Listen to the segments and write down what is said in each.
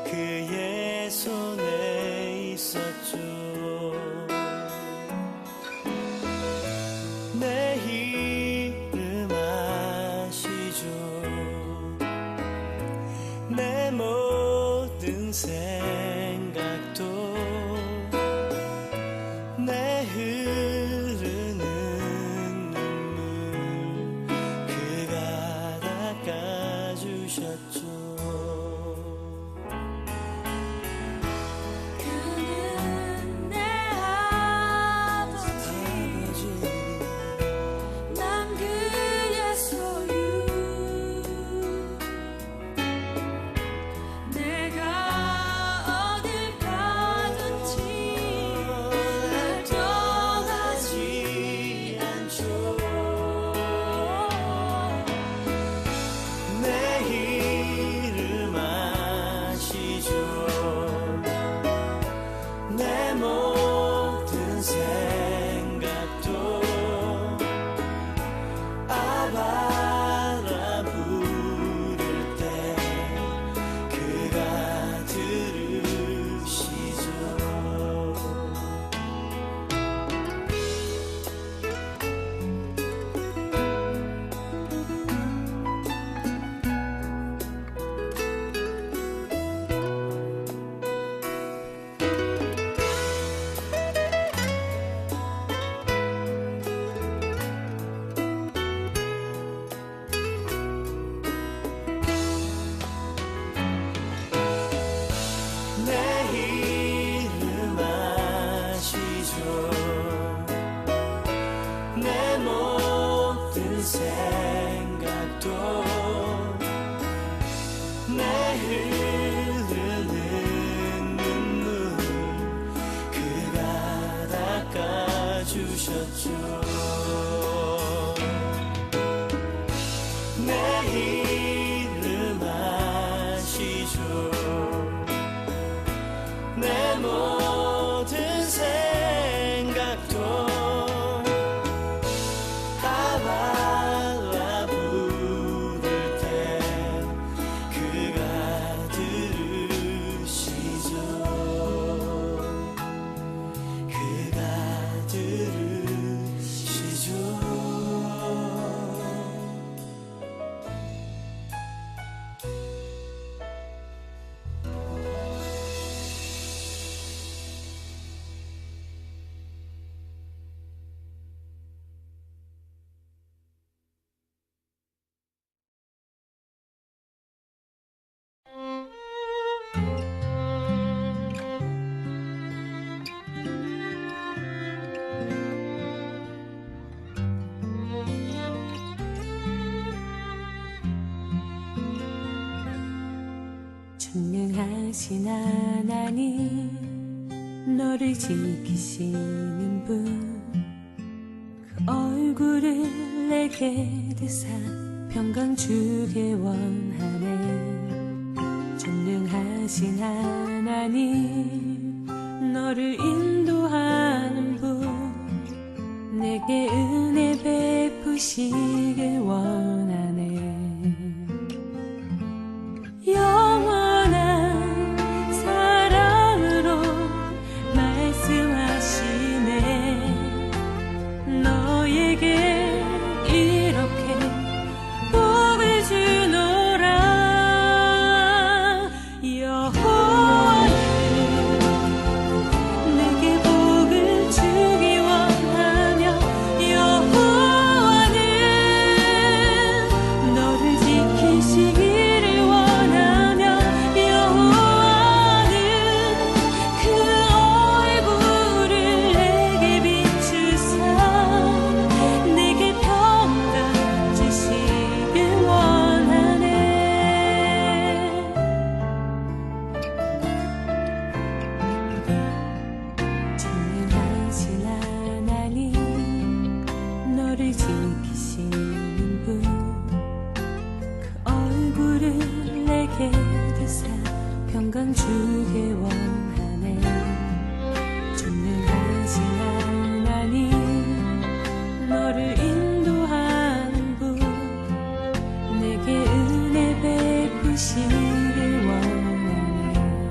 그의 손에 있었죠. 내 이름 아시죠. 내 모든 생각도 내 흐르는 눈물 그가 닦아주셨죠. 그는 내 아버지 난 그의 소유 내가 어딜 가든지 날 떠나지 않죠. 내 이름 아시죠. 내 모든 생각도 아바라 부를 때 그가 들으시죠. 내 이름 아시죠. 내 모든 생각도 내 흐르는 눈물 그가 닦아주셨죠. 내 이름 아시죠. 내 모든 생각도 아바라 부를 때 그가 들으시죠. 그가 들으시죠. 전능하신 하나님 너를 지키시는 분 그 얼굴을 내게 드사 평강 주게 원하네. 전능하신 하나님 너를 인도하는 분 내게 은혜 베푸시길 원하네. 영원한 사랑으로 말씀하시네. 너에게 이렇게 복을 주노라. 여호와는 내게 복을 주기 원하며 여호와는 너를 지키시기를 원하며 여호와는 그 얼굴을 내게 비추사 내게 평강 주시길 원하네. 전능하신 하나님 너를 지키시는 분 그 얼굴을 내게 드사 평강 주게 원하네. 전능하신 하나님 너를 인도하는 분 내게 은혜 베푸시길 원하네.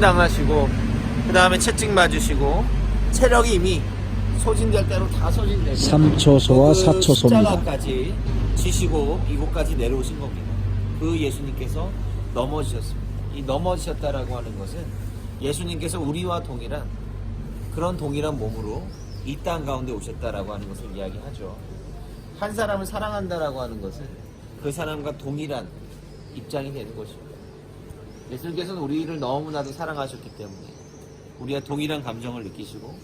고통당하시고 그 다음에 채찍 맞으시고 체력이 이미 소진될 대로 다 소진되고 3초소와 4초소입니다. 십자가까지 지시고 이곳까지 내려오신 겁니다. 그 예수님께서 넘어지셨습니다. 이 넘어지셨다라고 하는 것은 예수님께서 우리와 동일한 그런 동일한 몸으로 이 땅 가운데 오셨다라고 하는 것을 이야기하죠. 한 사람을 사랑한다라고 하는 것은 그 사람과 동일한 입장이 되는 것입니다. 예수님께서는 우리를 너무나도 사랑하셨기 때문에 우리와 동일한 감정을 느끼시고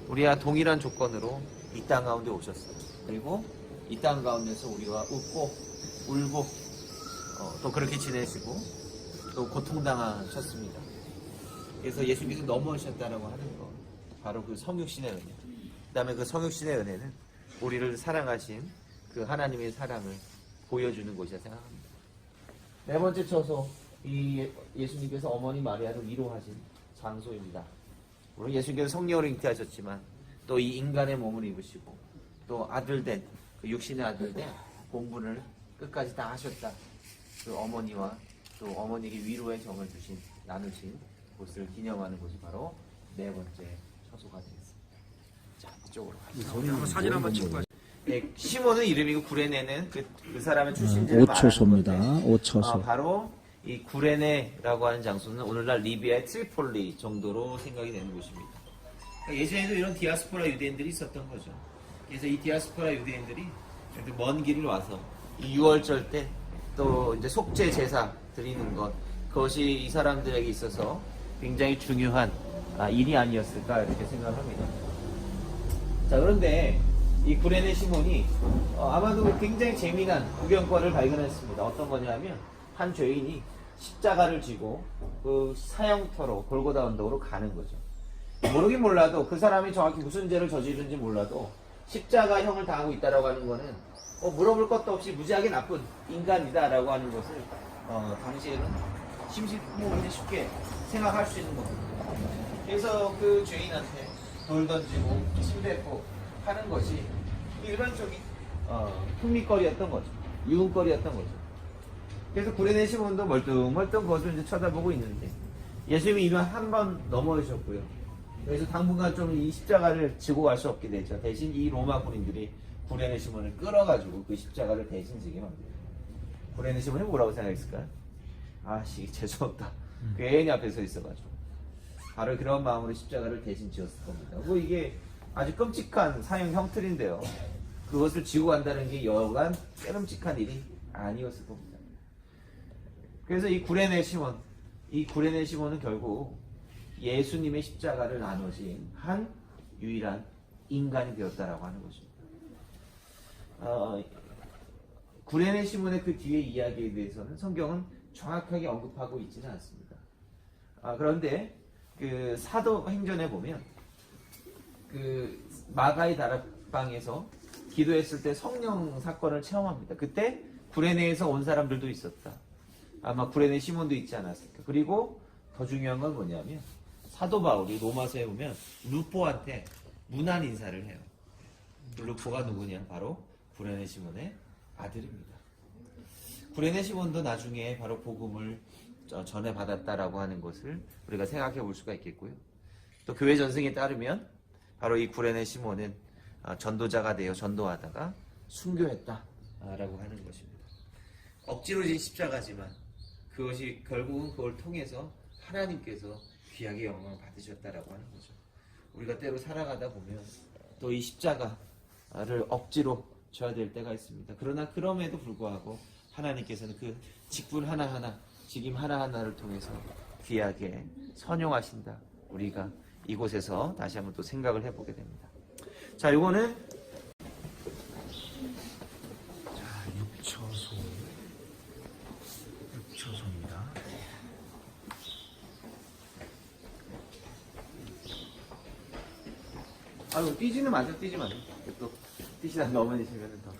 우리와 동일한 조건으로 이 땅 가운데 오셨어요. 그리고 이 땅 가운데서 우리와 웃고 울고 또 그렇게 지내시고 또 고통당하셨습니다. 그래서 예수님께서 넘어오셨다라고 하는 거 바로 그 성육신의 은혜. 그 다음에 그 성육신의 은혜는 우리를 사랑하신 그 하나님의 사랑을 보여주는 것이라 생각합니다. 네 번째 처소, 이 예수님께서 어머니 마리아를 위로하신 장소입니다. 물론 예수님께서 성령으로 잉태하셨지만 또 이 인간의 몸을 입으시고 또 아들된 그 육신의 아들된 공분을 끝까지 다 하셨다. 그 어머니와 또 어머니에게 위로의 정을 주신 나누신 곳을 기념하는 곳이 바로 네 번째 처소가 되겠습니다. 자, 이쪽으로 가시죠. 사진 한번 찍고 네, 시몬은 이름이고 구레네는 그 사람의 출신지를 말하는 5초소입니다. 건데, 5초소. 바로 이 구레네라고 하는 장소는 오늘날 리비아의 트리폴리 정도로 생각이 되는 곳입니다. 그러니까 예전에도 이런 디아스포라 유대인들이 있었던 거죠. 그래서 이 디아스포라 유대인들이 먼 길을 와서 이 6월절 때 또 이제 속죄 제사 드리는 것, 그것이 이 사람들에게 있어서 굉장히 중요한 일이 아니었을까 이렇게 생각합니다. 자, 그런데 이 구레네 시몬이 아마도 굉장히 재미난 구경거리를 발견했습니다. 어떤 거냐면 한 죄인이 십자가를 지고 그 사형터로 골고다 언덕으로 가는 거죠. 모르긴 몰라도 그 사람이 정확히 무슨 죄를 저지른지 몰라도 십자가형을 당하고 있다라고 하는 거는 물어볼 것도 없이 무지하게 나쁜 인간이다라고 하는 것을 당시에는 심심하게 쉽게 생각할 수 있는 겁니다. 그래서 그 죄인한테 돌 던지고 침뱉고 하는 것이 일반적인 흥미거리였던 거죠. 유흥거리였던 거죠. 그래서 구레네 시몬도 멀뚱멀뚱 그것을 이제 쳐다보고 있는데 예수님이 이미 한 번 넘어오셨고요. 그래서 당분간 좀 이 십자가를 지고 갈 수 없게 되죠. 대신 이 로마 군인들이 구레네 시몬을 끌어가지고 그 십자가를 대신 지게 만듭니다. 구레네 시몬이 뭐라고 생각했을까요? 아씨 재수없다. 그 애인이 앞에 서 있어가지고 바로 그런 마음으로 십자가를 대신 지었을 겁니다. 뭐 이게 아주 끔찍한 사형 형틀인데요. 그것을 지고 간다는 게 여간 깨름직한 일이 아니었을 겁니다. 그래서 이 구레네 시몬은 결국 예수님의 십자가를 나누신 한 유일한 인간이 되었다라고 하는 것입니다. 구레네 시몬의 그 뒤에 이야기에 대해서는 성경은 정확하게 언급하고 있지는 않습니다. 그런데 그 사도행전에 보면 그 마가의 다락방에서 기도했을 때 성령 사건을 체험합니다. 그때 구레네에서 온 사람들도 있었다. 아마 구레네 시몬도 있지 않았을까. 그리고 더 중요한 건 뭐냐면 사도 바울이 로마서에 보면 루포한테 문안 인사를 해요. 루포가 누구냐? 바로 구레네 시몬의 아들입니다. 구레네 시몬도 나중에 바로 복음을 전해받았다라고 하는 것을 우리가 생각해 볼 수가 있겠고요. 또 교회 전승에 따르면 바로 이 구레네 시몬은 전도자가 되어 전도하다가 순교했다라고 하는 것입니다. 억지로 진 십자가지만 그것이 결국은 그걸 통해서 하나님께서 귀하게 영광을 받으셨다라고 하는 거죠. 우리가 때로 살아가다 보면 또 이 십자가를 억지로 져야 될 때가 있습니다. 그러나 그럼에도 불구하고 하나님께서는 그 직분 하나하나, 직임 하나하나를 통해서 귀하게 선용하신다. 우리가 이곳에서 다시 한번 또 생각을 해보게 됩니다. 자, 요거는 6초소입니다. 아유, 뛰지는 마세요. 또 뛰시다 넘어지시면 더.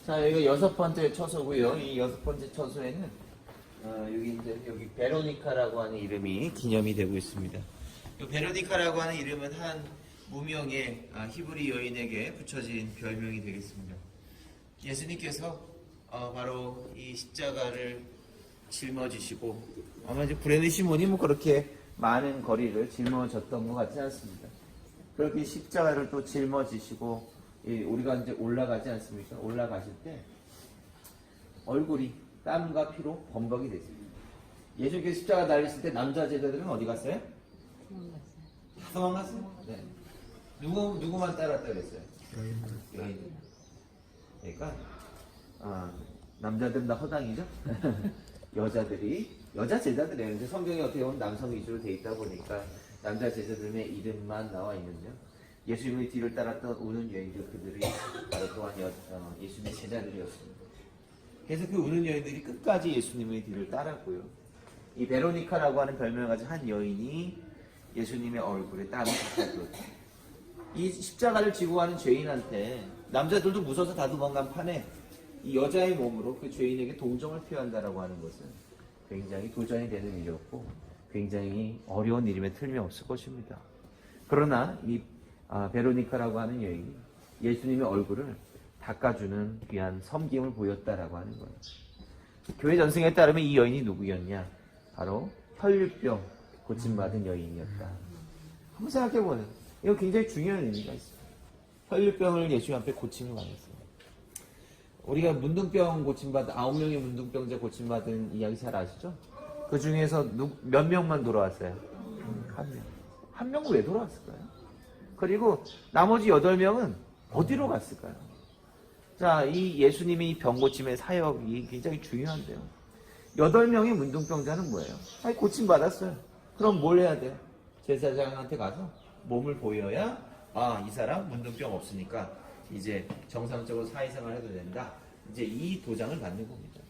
자, 여기가 6번째 처소고요. 이 6번째 처소에는 여기 베로니카라고 하는 이름이 기념이 되고 있습니다. 이 베로니카라고 하는 이름은 한 무명의 히브리 여인에게 붙여진 별명이 되겠습니다. 예수님께서 바로 이 십자가를 жил머지시고 아마 이제 구레네 시몬이 뭐 그렇게 많은 거리를 짊어졌던 것 같지 않습니다. 그렇게 십자가를 또 짊어지시고 우리가 이제 올라가지 않습니까? 올라가실 때 얼굴이 땀과 피로 범벅이 됐습니다. 예수께서 십자가 달리실 때 남자 제자들은 어디 갔어요? 다 도망갔어요. 네. 누구만 따랐다 그랬어요? 여인들. 그러니까 남자들은 다 허당이죠. 여자 제자들이에요. 이제 성경이 어떻게 보면 남성 위주로 돼 있다 보니까 남자 제자들의 이름만 나와 있는데요. 예수님의 뒤를 따랐던 우는 여인들, 그들이 바로 또한 예수님의 제자들이었습니다. 그래서 그 우는 여인들이 끝까지 예수님의 뒤를 따랐고요. 이 베로니카라고 하는 별명을 가진 한 여인이 예수님의 얼굴에 땀을 닦아줬다. 이 십자가를 지고 가는 죄인한테 남자들도 무서워서 다 도망간 판에 이 여자의 몸으로 그 죄인에게 동정을 표한다라고 하는 것은 굉장히 도전이 되는 일이었고 굉장히 어려운 일임에 틀림없을 것입니다. 그러나 이 베로니카라고 하는 여인이 예수님의 얼굴을 닦아주는 귀한 섬김을 보였다라고 하는 거예요. 교회 전승에 따르면 이 여인이 누구였냐? 바로 혈류병 고침받은 여인이었다. 한번 생각해보세요. 이거 굉장히 중요한 의미가 있어요. 혈류병을 예수 앞에 고침을 받았어요. 우리가 문둥병 고침받은 9명의 문둥병자 고침받은 이야기 잘 아시죠? 그 중에서 몇 명만 돌아왔어요? 한 명. 한 명은 왜 돌아왔을까요? 그리고 나머지 8명은 어디로 갔을까요? 자, 이 예수님이 병 고침의 사역이 굉장히 중요한데요. 8명의 문둥병자는 뭐예요? 아니, 고침받았어요. 그럼 뭘 해야 돼요? 제사장한테 가서 몸을 보여야 이 사람 문둥병 없으니까 이제 정상적으로 사회생활 해도 된다. 이제 이 도장을 받는 겁니다.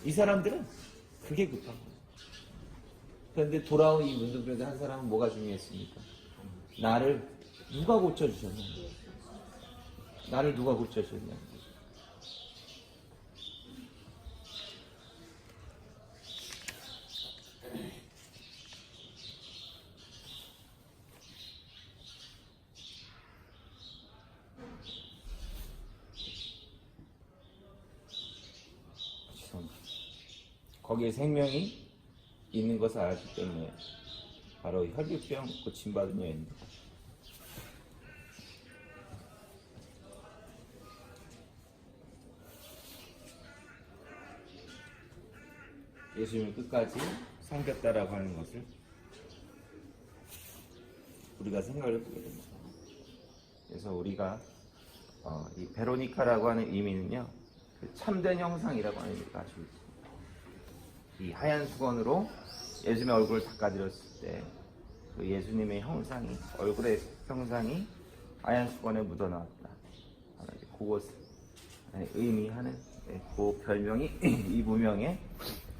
이 사람들은 그게 급한 거예요. 그런데 돌아온 이 문둥병자 한 사람은 뭐가 중요했습니까? 나를 누가 고쳐주셨냐? 나를 누가 고쳐주셨냐? 거기에 생명이 있는 것을 알았기 때문에 바로 혈류병 고침받은 여인입니다. 예수님을 끝까지 섬겼다라고 하는 것을 우리가 생각을 해보게 됩니다. 그래서 우리가 이 베로니카라고 하는 의미는요, 그 참된 형상이라고 하는 의미를 가지고 있습니다. 이 하얀 수건으로 예수님의 얼굴을 닦아드렸을 때 그 예수님의 형상이, 얼굴의 형상이 하얀 수건에 묻어나왔다. 그것을 의미하는 그 별명이 이 무명의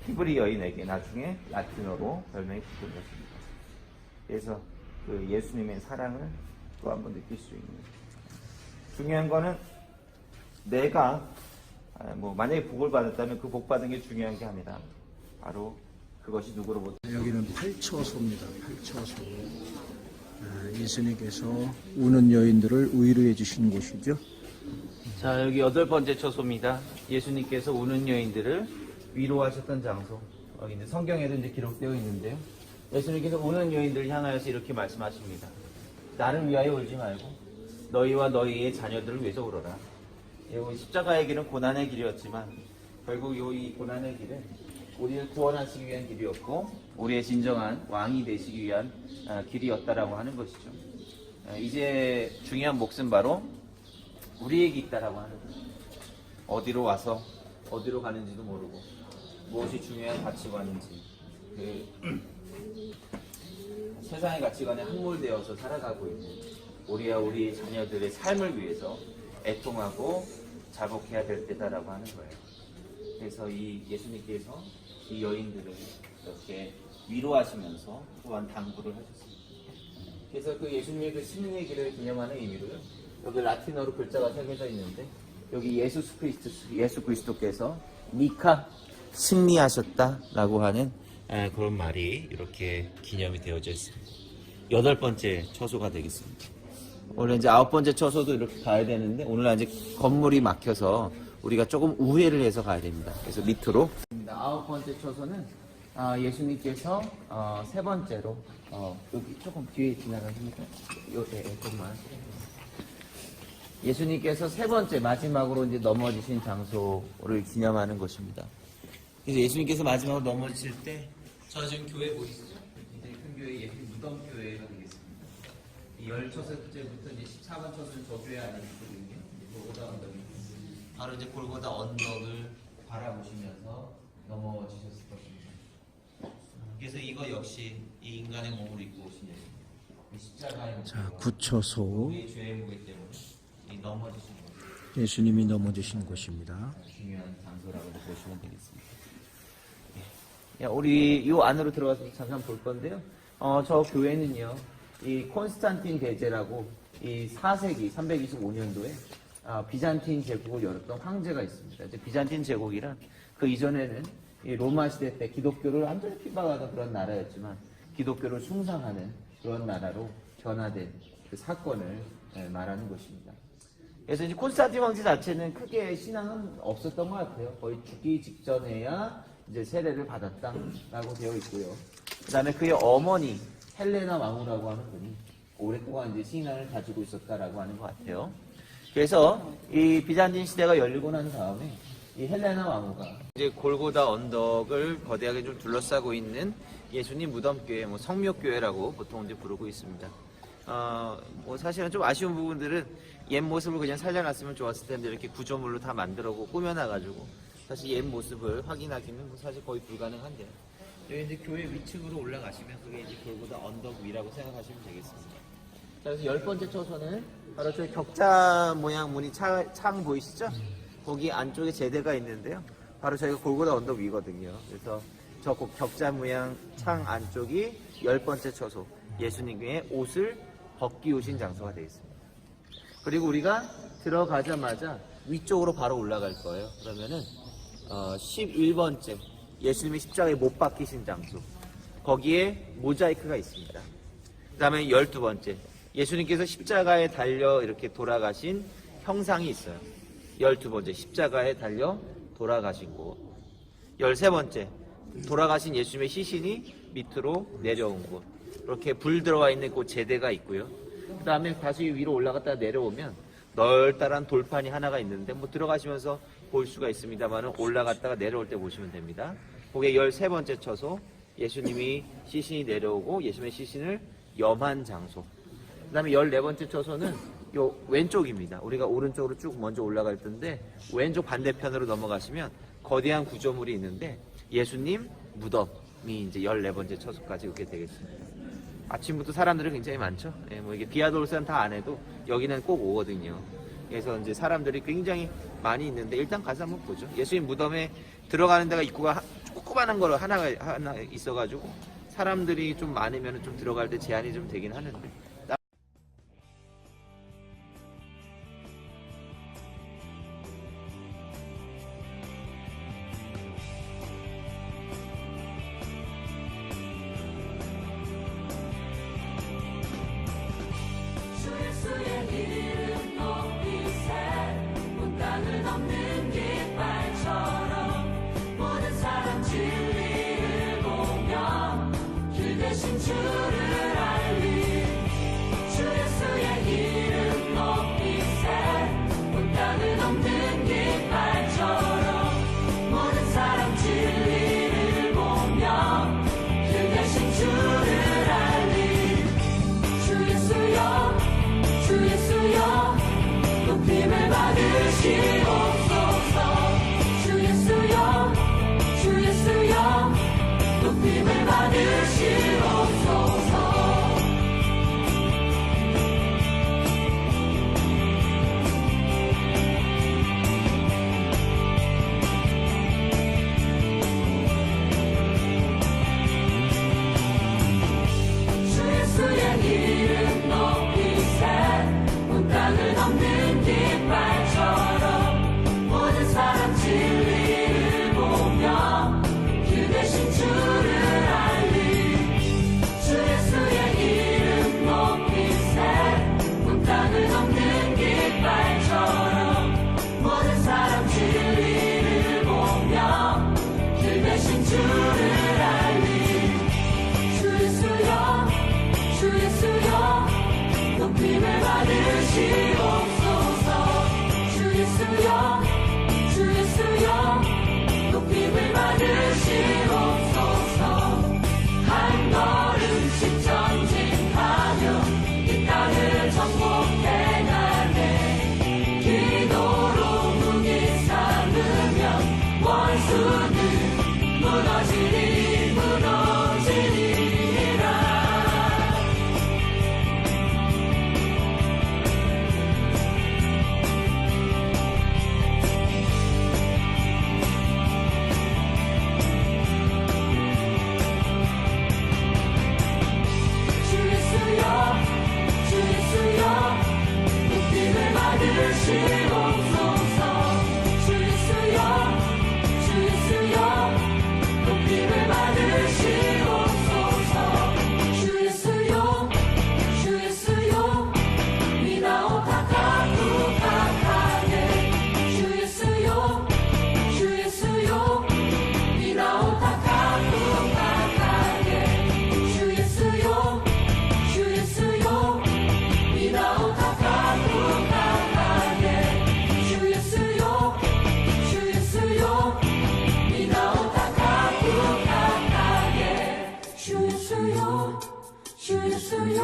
히브리 여인에게 나중에 라틴어로 별명이 붙은 것입니다. 그래서 그 예수님의 사랑을 또 한 번 느낄 수 있는, 중요한 거는 내가 만약에 복을 받았다면 그 복 받은 게 중요한 게 아니라 바로 그것이 누구로부터. 여기는 8처소입니다. 8처소. 예수님께서 우는 여인들을 위로해 주시는 곳이죠. 자, 여기 8번째 처소입니다. 예수님께서 우는 여인들을 위로하셨던 장소. 여기 이제 성경에도 이제 기록되어 있는데요. 예수님께서 우는 여인들을 향하여서 이렇게 말씀하십니다. 나를 위하여 울지 말고 너희와 너희의 자녀들을 위해서 울어라. 이 십자가의 길은 고난의 길이었지만 결국 이 고난의 길은 우리를 구원하시기 위한 길이었고 우리의 진정한 왕이 되시기 위한 길이었다라고 하는 것이죠. 이제 중요한 몫은 바로 우리에게 있다라고 하는 거죠. 어디로 와서 어디로 가는지도 모르고 무엇이 중요한 가치관인지 세상의 가치관에 함몰되어서 살아가고 있는 우리와 우리 자녀들의 삶을 위해서 애통하고 자복해야 될 때다라고 하는 거예요. 그래서 이 예수님께서 이 여인들을 이렇게 위로하시면서 또한 당부를 하셨습니다. 그래서 그 예수님의 그 신흥의 길을 기념하는 의미로요. 여기 라틴어로 글자가 새겨져 있는데 여기 예수 그리스도께서 미카 승리하셨다라고 하는 그런 말이 이렇게 기념이 되어져 있습니다. 8번째 처소가 되겠습니다. 원래 이제 9번째 처소도 이렇게 가야 되는데 오늘 아직 건물이 막혀서 우리가 조금 우회를 해서 가야 됩니다. 그래서 밑으로. 9번째 초소는 예수님께서 세 번째로 여기 조금 뒤에 지나가십니까? 조금만. 예수님께서 세 번째 마지막으로 이제 넘어지신 장소를 기념하는 것입니다. 그래서 예수님께서 마지막으로 넘어지실 때, 저 지금 교회 보이시죠? 이제 큰 교회 예수님 무덤 교회가 되겠습니다. 이 10초째부터 이제 14번 초소는 저 교회 안에 있거든요. 골고다 언덕이. 바로 이제 골고다 언덕을 바라보시면서 넘어지셨을 것입니다. 그래서 이거 역시 이 인간의 몸을 입고 오신 예수님. 십자가의 몸. 자, 9초소 우리의 죄의 무게 때문에 이 넘어지신 곳. 예수님이 넘어지신 곳입니다. 중요한 장소라고 보시면 되겠습니다. 예. 우리 이 안으로 들어가서 잠깐 볼 건데요. 저 교회는요, 이 콘스탄틴 대제라고 이 4세기 325년도에 비잔틴 제국을 열었던 황제가 있습니다. 이제 비잔틴 제국이란 그 이전에는 이 로마 시대 때 기독교를 완전히 핍박하던 그런 나라였지만 기독교를 숭상하는 그런 나라로 변화된 그 사건을 말하는 것입니다. 그래서 이제 콘스탄틴 황제 자체는 크게 신앙은 없었던 것 같아요. 거의 죽기 직전에야 이제 세례를 받았다라고 되어 있고요. 그 다음에 그의 어머니 헬레나 왕후라고 하는 분이 오랫동안 이제 신앙을 가지고 있었다라고 하는 것 같아요. 그래서 이 비잔틴 시대가 열리고 난 다음에 이 헬레나 왕후가 이제 골고다 언덕을 거대하게 좀 둘러싸고 있는 예수님 무덤교회, 성묘교회라고 보통 이제 부르고 있습니다. 사실은 좀 아쉬운 부분들은 옛 모습을 그냥 살려놨으면 좋았을 텐데 이렇게 구조물로 다 만들어고 꾸며놔가지고 사실 옛 모습을 확인하기는 사실 거의 불가능한데요. 여기 이제 교회 위층으로 올라가시면 그게 이제 골고다 언덕 위라고 생각하시면 되겠습니다. 자, 그래서 10번째 초소는 바로 저 격자 모양 무늬 창 보이시죠? 거기 안쪽에 제대가 있는데요. 바로 저희가 골고다 언덕 위거든요. 그래서 저 격자 모양 창 안쪽이 10번째 초소, 예수님의 옷을 벗기우신 장소가 되어 있습니다. 그리고 우리가 들어가자마자 위쪽으로 바로 올라갈 거예요. 그러면은 11번째 예수님이 십자가에 못 박히신 장소, 거기에 모자이크가 있습니다. 그 다음에 12번째 예수님께서 십자가에 달려 이렇게 돌아가신 형상이 있어요. 12번째 십자가에 달려 돌아가신 곳. 13번째 돌아가신 예수님의 시신이 밑으로 내려온 곳. 이렇게 불 들어와 있는 곳 제대가 있고요. 그 다음에 다시 위로 올라갔다 내려오면 널따란 돌판이 하나가 있는데 들어가시면서 볼 수가 있습니다만 올라갔다가 내려올 때 보시면 됩니다. 그게 13번째 처소, 예수님이 시신이 내려오고 예수님의 시신을 염한 장소. 그 다음에 14번째 처소는 요 왼쪽입니다. 우리가 오른쪽으로 쭉 먼저 올라갈 텐데 왼쪽 반대편으로 넘어가시면 거대한 구조물이 있는데 예수님 무덤이 이제 14번째 처소까지 오게 되겠습니다. 아침부터 사람들이 굉장히 많죠. 이게 비아돌산 다 안 해도 여기는 꼭 오거든요. 그래서 이제 사람들이 굉장히 많이 있는데 일단 가서 한번 보죠. 예수님 무덤에 들어가는 데가 입구가 조그만한 거로 하나 있어가지고 사람들이 좀 많으면 좀 들어갈 때 제한이 좀 되긴 하는데. 주를 알리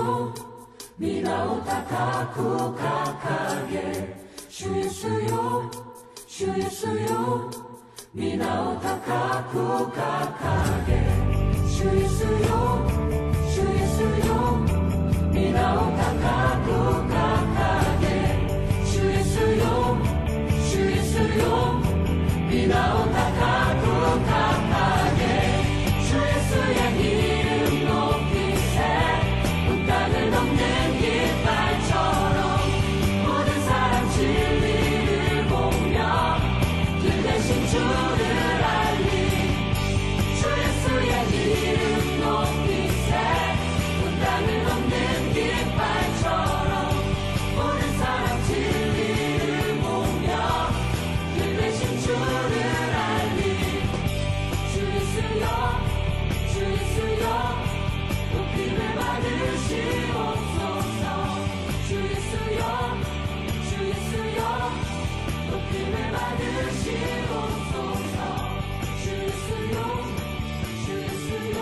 예수요 미나오타 카쿠카카게 주 예수요 주 예수요 미나오타 카쿠카카게 주 예수요 주 예수요 미나오타 카쿠카카게 주 예수요 주 예수요 미나오타 카쿠카카게 주 예수의 이름 높이세 온 땅을 넘는 깃발처럼 모든 사람 진리를 보며 길 대신 주를 알리 주 예수의 이름 높이세 온 땅을 넘는 깃발처럼 모든 사람 진리를 보며 길 대신 주를 알리 주 예수여 주 예수여 높임을 받으시옵소서 주 예수여 주 예수여 높임을 받으시옵소서 주 예수여 주 예수여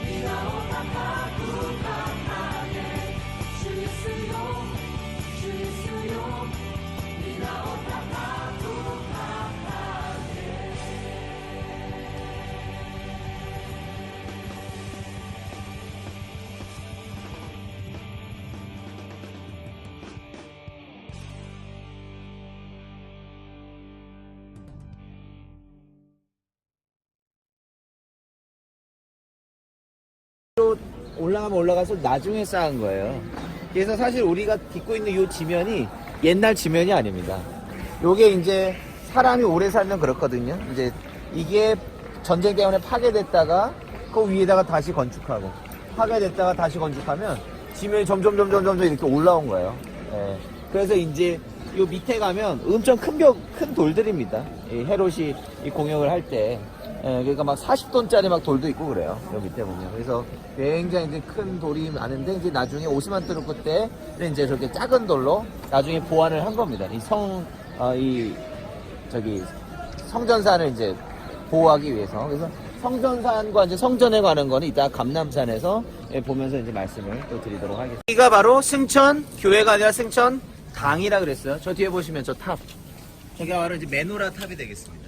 미나오타 카쿠카카게 주 예수여 주 예수여 미나오타 카쿠카카게 올라가면 올라가서 나중에 쌓은 거예요. 그래서 사실 우리가 딛고 있는 이 지면이 옛날 지면이 아닙니다. 요게 이제 사람이 오래 살면 그렇거든요. 이제 이게 전쟁 때문에 파괴됐다가 그 위에다가 다시 건축하고 파괴됐다가 다시 건축하면 지면이 점점 이렇게 올라온 거예요. 예. 그래서 이제 요 밑에 가면 엄청 큰 돌들입니다. 이 헤롯이 이 공역을 할 때. 예, 그러니까 막 40톤짜리 막 돌도 있고 그래요. 여기 밑에 보면. 그래서 굉장히 이제 큰 돌이 많은데, 이제 나중에 오스만 투르크 때 이제 저렇게 작은 돌로 나중에 보완을 한 겁니다. 성전산을 이제 보호하기 위해서. 그래서 성전산과 이제 성전에 관한 거는 이따 감남산에서 보면서 이제 말씀을 또 드리도록 하겠습니다. 여기가 바로 승천 교회가 아니라 승천 당이라 그랬어요. 저 뒤에 보시면 저 탑. 저기가 바로 이제 메노라 탑이 되겠습니다.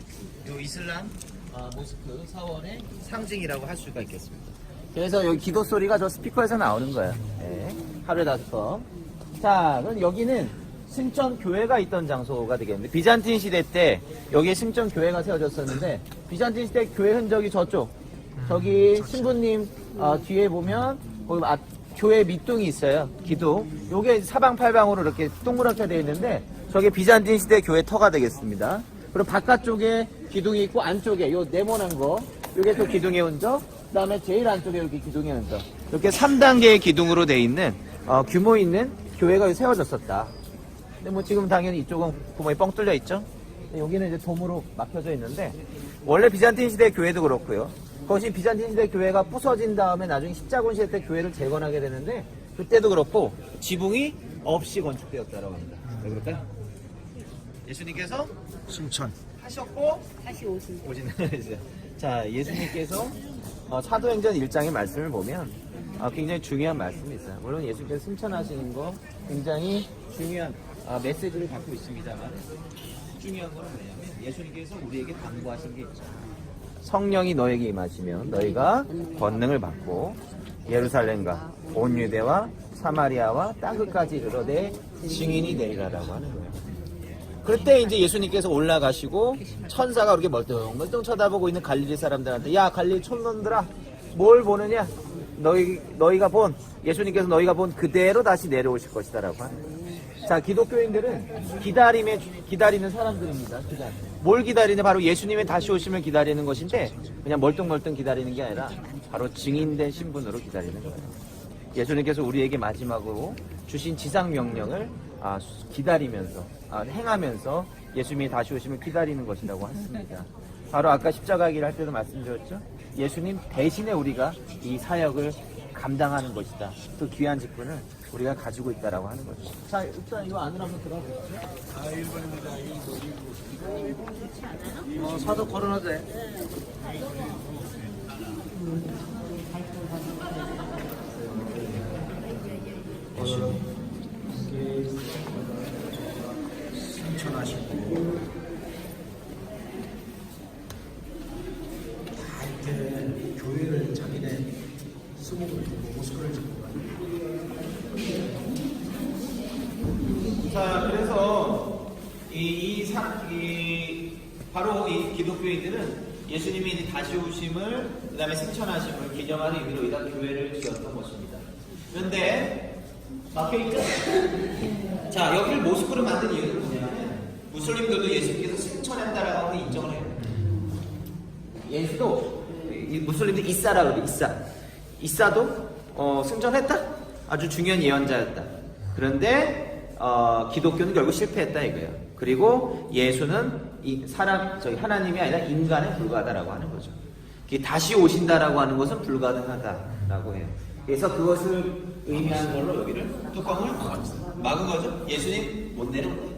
요 이슬람 모스크 사원의 상징이라고 할 수가 있겠습니다. 그래서 여기 기도 소리가 저 스피커에서 나오는 거예요. 네, 하루에 5번. 자, 그럼 여기는 승천 교회가 있던 장소가 되겠는데, 비잔틴 시대 때 여기에 승천 교회가 세워졌었는데, 비잔틴 시대 교회 흔적이 저쪽. 저기 신부님 뒤에 보면 거기 교회 밑둥이 있어요. 기둥. 요게 사방팔방으로 이렇게 동그랗게 되어 있는데, 저게 비잔틴 시대 교회 터가 되겠습니다. 그리고 바깥쪽에 기둥이 있고 안쪽에 요 네모난 거 요게 또 기둥의 흔적, 그 다음에 제일 안쪽에 여기 기둥의 흔적, 이렇게 3단계의 기둥으로 돼 있는 규모 있는 교회가 세워졌었다. 근데 뭐 지금 당연히 이쪽은 구멍이 뻥 뚫려 있죠. 여기는 이제 돔으로 막혀져 있는데, 원래 비잔틴 시대 교회도 그렇고요. 그것이 비잔틴 시대 교회가 부서진 다음에 나중에 십자군 시대 때 교회를 재건하게 되는데, 그때도 그렇고 지붕이 없이 건축되었다라고 합니다. 왜 그럴까요? 예수님께서 승천. 하셨고 다시 오시는 자, 예수님께서 사도행전 1장의 말씀을 보면 굉장히 중요한 말씀이 있어요. 물론 예수님께서 승천하시는 거 굉장히 중요한 메시지를 갖고 있습니다만, 중요한 거는 뭐냐면 예수님께서 우리에게 당부하신 게 있죠. 성령이 너에게 임하시면 너희가 권능을 받고 예루살렘과 온 유대와 사마리아와 땅끝까지 이르러 내 증인이 되리라라고 하는 거예요. 그때 이제 예수님께서 올라가시고 천사가 그렇게 멀뚱멀뚱 쳐다보고 있는 갈릴리 사람들한테, 야 갈릴리 촌놈들아, 뭘 보느냐? 너희가 본, 예수님께서 너희가 본 그대로 다시 내려오실 것이다라고 하는 거예요. 자, 기독교인들은 기다리는 사람들입니다. 뭘 기다리냐? 바로 예수님의 다시 오심을 기다리는 것인데, 그냥 멀뚱멀뚱 기다리는 게 아니라 바로 증인된 신분으로 기다리는 거예요. 예수님께서 우리에게 마지막으로 주신 지상 명령을 기다리면서 행하면서 예수님이 다시 오심을 기다리는 것이라고 했습니다. 바로 아까 십자가 얘기를 할 때도 말씀드렸죠. 예수님 대신에 우리가 이 사역을 감당하는 것이다. 그 귀한 직분을 우리가 가지고 있다라고 하는 거죠. 자, 일단 이거 안으로 한번 들어가 보시죠. 1번입니다. 사도 걸어놔도 돼. 자, 그래서 바로 이 기독교인들은 예수님이 이제 다시 오심을, 그 다음에 승천하심을 기념하는 의미로 이단 교회를 지었던 것입니다. 그런데 막혀있죠? 자, 여기를 모스크로 만든 이유는 뭐냐면 무슬림들도 예수님께서 승천했다라고 하는 인정을 해요. 예수도 이 무슬림들 이사라고 그래요. 이사도 승천했다. 아주 중요한 예언자였다. 그런데 기독교는 결국 실패했다 이거예요. 그리고 예수는 하나님이 아니라 인간에 불과하다라고 하는 거죠. 다시 오신다라고 하는 것은 불가능하다라고 해요. 그래서 그것을 의미하는 걸로 여기를 뚜껑을 막은 거죠. 예수님 못 내려오네.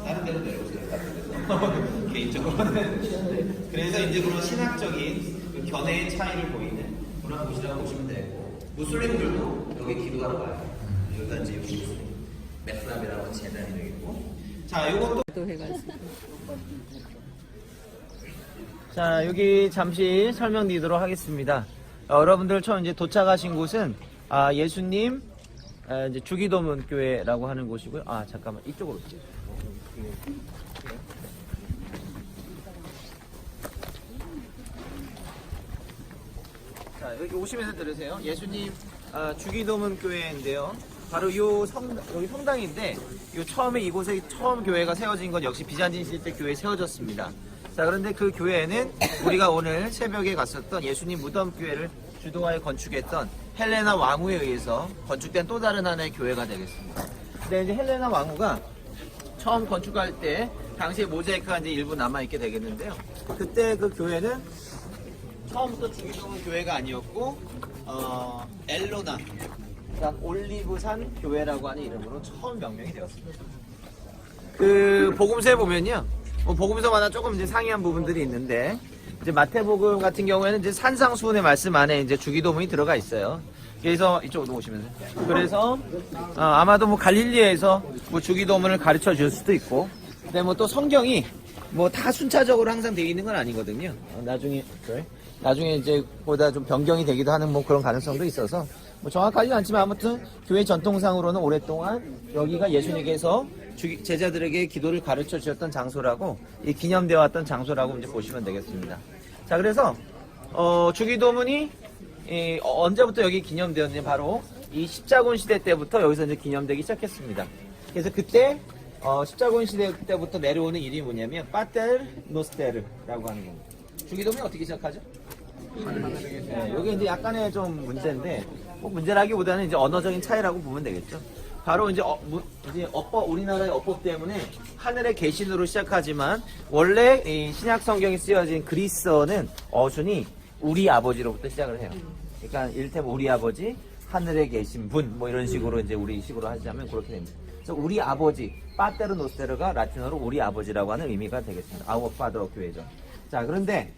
다른 데로 내려오세요. 다른 데로. 개인적으로는. 네. 그래서 이제 그런 신학적인 그 견해의 차이를 보이는 그런 곳이라고 보시면 되고, 무슬림들도 여기 기도하러 와요. 여기다 이제 여기 메스랍이라고 재단이 되어 있고. 자, 요것도 자, 여기 잠시 설명드리도록 하겠습니다. 여러분들 처음 이제 도착하신 곳은 예수님 이제 주기도문 교회라고 하는 곳이고요. 잠깐만 이쪽으로 오세요. 자, 여기 오시면서 들으세요. 예수님 주기도문 교회인데요. 바로 여기 성당인데, 처음에 이곳에 처음 교회가 세워진 건 역시 비잔틴 시대 교회에 세워졌습니다. 자, 그런데 그 교회는 우리가 오늘 새벽에 갔었던 예수님 무덤 교회를 주도하여 건축했던 헬레나 왕후에 의해서 건축된 또 다른 하나의 교회가 되겠습니다. 근데 이제 헬레나 왕후가 처음 건축할 때 당시에 모자이크가 이제 일부 남아있게 되겠는데요. 그때 그 교회는 처음부터 주기도문 교회가 아니었고, 엘로나, 그러니까 올리브산 교회라고 하는 이름으로 처음 명명이 되었습니다. 그 복음서에 보면요, 복음서마다 조금 이제 상이한 부분들이 있는데, 이제 마태복음 같은 경우에는 이제 산상수훈의 말씀 안에 이제 주기도문이 들어가 있어요. 그래서 이쪽으로 오시면서, 그래서 아마도 뭐 갈릴리에서 뭐 주기도문을 가르쳐 줄 수도 있고, 근데 뭐 또 성경이 뭐 다 순차적으로 항상 되어 있는 건 아니거든요. 나중에 이제 보다 좀 변경이 되기도 하는 뭐 그런 가능성도 있어서 뭐 정확하지는 않지만, 아무튼 교회 전통상으로는 오랫동안 여기가 예수님께서 제자들에게 기도를 가르쳐 주셨던 장소라고, 기념되어 왔던 장소라고 이제 보시면 되겠습니다. 자, 그래서 주기도문이 언제부터 여기 기념되었느냐, 바로 이 십자군 시대 때부터 여기서 이제 기념되기 시작했습니다. 그래서 그때 십자군 시대 때부터 내려오는 이름이 뭐냐면 파테르노스테르라고 하는 겁니다. 주기도문이 어떻게 시작하죠? 네, 여기 이제 약간의 좀 문제인데, 뭐 문제라기보다는 이제 언어적인 차이라고 보면 되겠죠. 바로 이제 우리나라의 어법 때문에 하늘의 계신으로 시작하지만, 원래 이 신약 성경에 쓰여진 그리스어는 어순이 우리 아버지로부터 시작을 해요. 그러니까 이를테면 우리 아버지, 하늘에 계신 분, 뭐 이런 식으로 이제 우리식으로 하자면 그렇게 됩니다. 그래서 우리 아버지, 파테르노스테르가 라틴어로 우리 아버지라고 하는 의미가 되겠습니다. Our Father 교회죠. 자, 그런데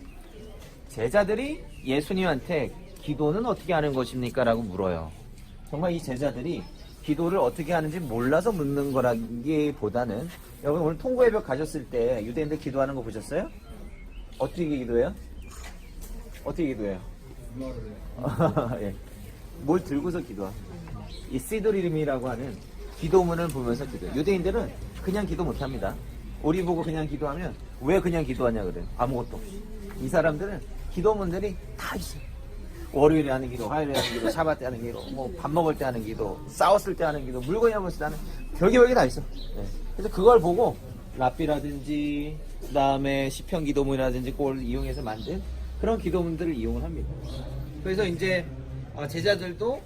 제자들이 예수님한테 기도는 어떻게 하는 것입니까? 라고 물어요. 정말 이 제자들이 기도를 어떻게 하는지 몰라서 묻는 거라기보다는, 여러분 오늘 통고의 벽 가셨을 때 유대인들 기도하는 거 보셨어요? 어떻게 기도해요? 어떻게 기도해요? 예. 뭘 들고서 기도합니다. 이 시드리름이라고 하는 기도문을 보면서 기도해요. 유대인들은 그냥 기도 못합니다. 우리 보고 그냥 기도하면 왜 그냥 기도하냐 그래요. 아무것도 없이. 이 사람들은 기도문들이 다 있어요. 월요일에 하는 기도, 화요일에 하는 기도, 샤bat 때 하는 기도, 뭐 밥 먹을 때 하는 기도, 싸웠을 때 하는 기도, 물건이 없을 때 하는 별게 다 있어. 네. 그래서 그걸 보고 랍비라든지 그 다음에 시편 기도문이라든지 그걸 이용해서 만든 그런 기도문들을 이용을 합니다. 그래서 이제 제자들도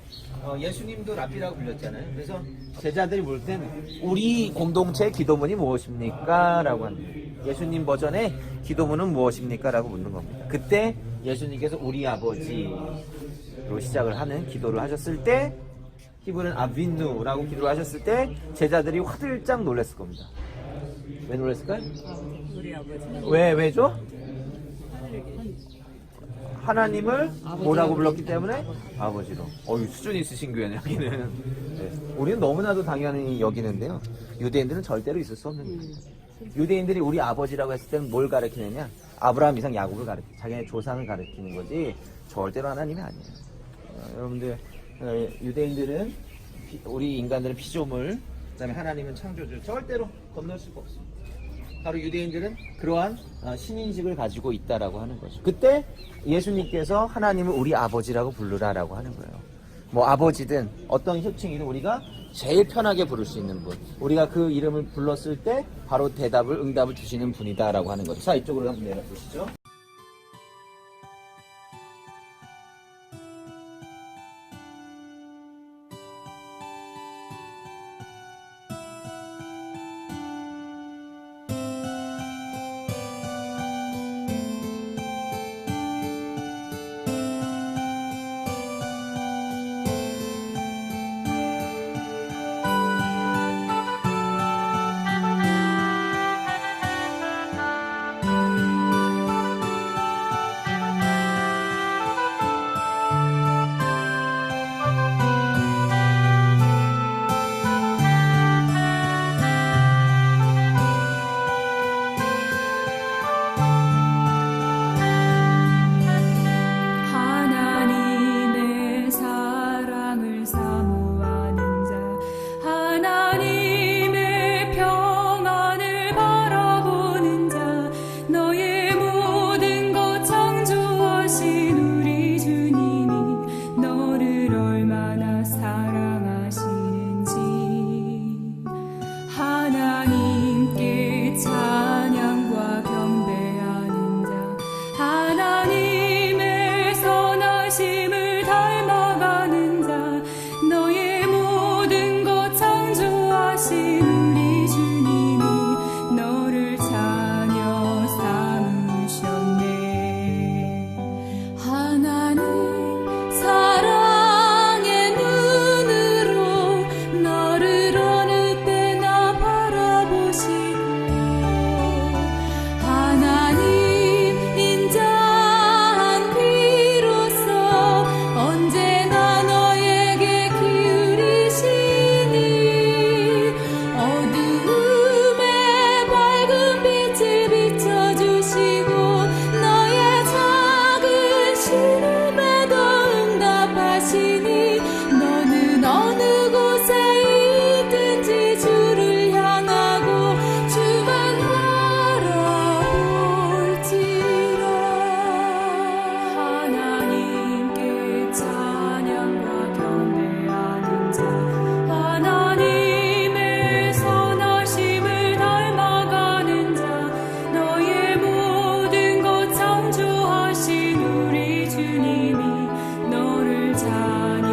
예수님도 랍비라고 불렸잖아요. 그래서 제자들이 볼 때는 우리 공동체의 기도문이 무엇입니까? 라고 합니다. 예수님 버전의 기도문은 무엇입니까? 라고 묻는 겁니다. 그때 예수님께서 우리 아버지로 시작을 하는 기도를 하셨을 때, 히브리는 아비누라고 기도를 하셨을 때 제자들이 화들짝 놀랐을 겁니다. 왜 놀랐을까요? 우리 아버지. 왜죠? 하나님을 뭐라고 불렀기 때문에 아버지로. 수준이 있으신 교회네, 여기는. 네. 우리는 너무나도 당연히 여기는데요. 유대인들은 절대로 있을 수 없는 거예요. 유대인들이 우리 아버지라고 했을 때는 뭘 가르치느냐? 아브라함, 이삭, 야곱을 가르쳐. 자기네 조상을 가르치는 거지. 절대로 하나님이 아니에요. 여러분들 유대인들은 우리 인간들은 피조물, 그다음에 하나님은 창조주, 절대로 건널 수가 없습니다. 바로 유대인들은 그러한 신인식을 가지고 있다라고 하는 거죠. 그때 예수님께서 하나님을 우리 아버지라고 부르라라고 하는 거예요. 뭐 아버지든 어떤 호칭이든 우리가 제일 편하게 부를 수 있는 분, 우리가 그 이름을 불렀을 때 바로 응답을 주시는 분이다라고 하는 거죠. 자, 이쪽으로 한번 내려보시죠. 하나님의 사랑을 사모하는 자, 하나님의 평안을 바라보는 자, 너의 모든 것 창조하신 우리 주님이 너를 얼마나 사랑하시는지 하나님께 찬양과 경배하는 자, 하나님의 선하심을 닮아가는 자, 너의 모든 것 창조하신 우리 주님이 너를 자녀 삼으셨네. 하나님 사랑의 눈으로 너를 어느 때나 바라보시고 하나님 인자한 귀로서 언제나 너에게 기울이시니 어두움에 밝은 빛을 비춰주시고 너의 작은 신음에도 응답하시니 너는 어느 곳에 있든지 주를 향하고 주만 바라볼지라. 하나님께 찬양과 경배하는 자, 하나님의 선하심을 닮아가는 자, 너의 모든 것 창조하신 우리 주님이 너를 자녀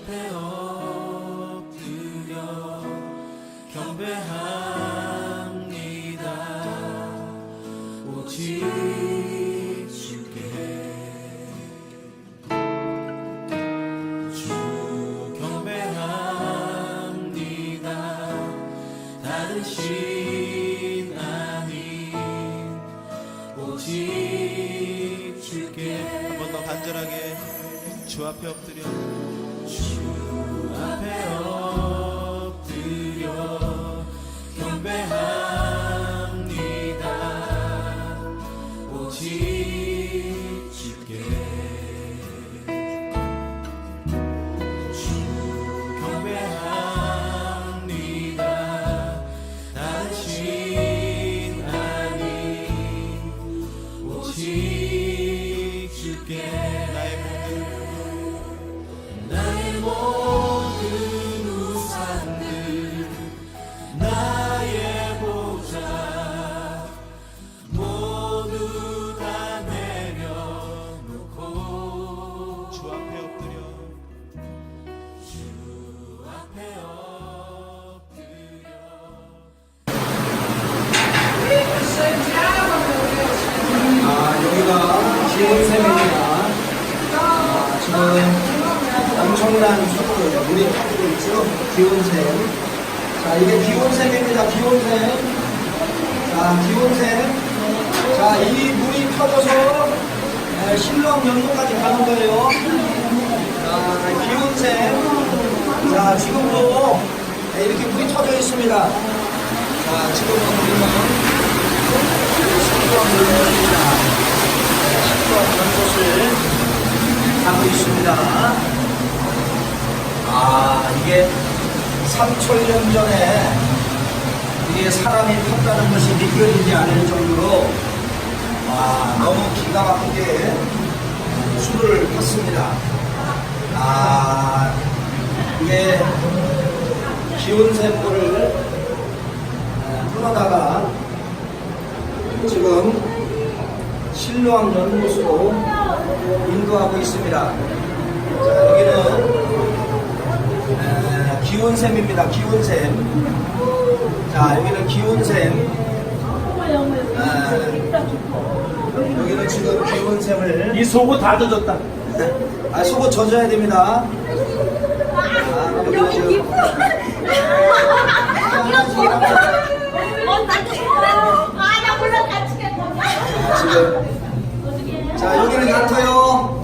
앞에 엎드려 경배합니다. 오직 주께 주 경배합니다. 다른 신 아닌 오직 주께. 한 번 더 간절하게 주 앞에 엎드려 주 앞에 엎드려 경배합니다. 오직 주께 주 경배합니다. 다른 신 아닌 오직 주께. 나의 모든 우산들 나의 보좌 모두 다 내려놓고 주 앞에 엎드려 주 앞에 엎드려. 여기가 기온샘입니다. 지금 엄청난 속도로 물이 타고 있죠. 기온샘. 자, 이게 기온샘입니다. 기온샘. 자, 기온샘. 자, 이 물이 터져서 신랑 연도까지 가는 거예요. 자, 기온샘. 자, 지금도 이렇게 물이 터져 있습니다. 자, 지금은 우리는 신랑 연도입니다. 연꽃을 하고 있습니다. 이게 3천년 전에 이게 사람이 탔다는 것이 믿겨지지 않을 정도로 너무 기가 막히게 술을 탔습니다. 이게 기온샘물을 끌어다가 지금 신루왕 연못으로 인도하고 있습니다. 자, 여기는 기온샘입니다. 기온샘. 자, 여기는 기온샘. 여기는 지금 기온샘을. 이 속옷 다 젖었다. 속옷 젖어야 됩니다. 여기는 지금. 자, 여기는 얕아요.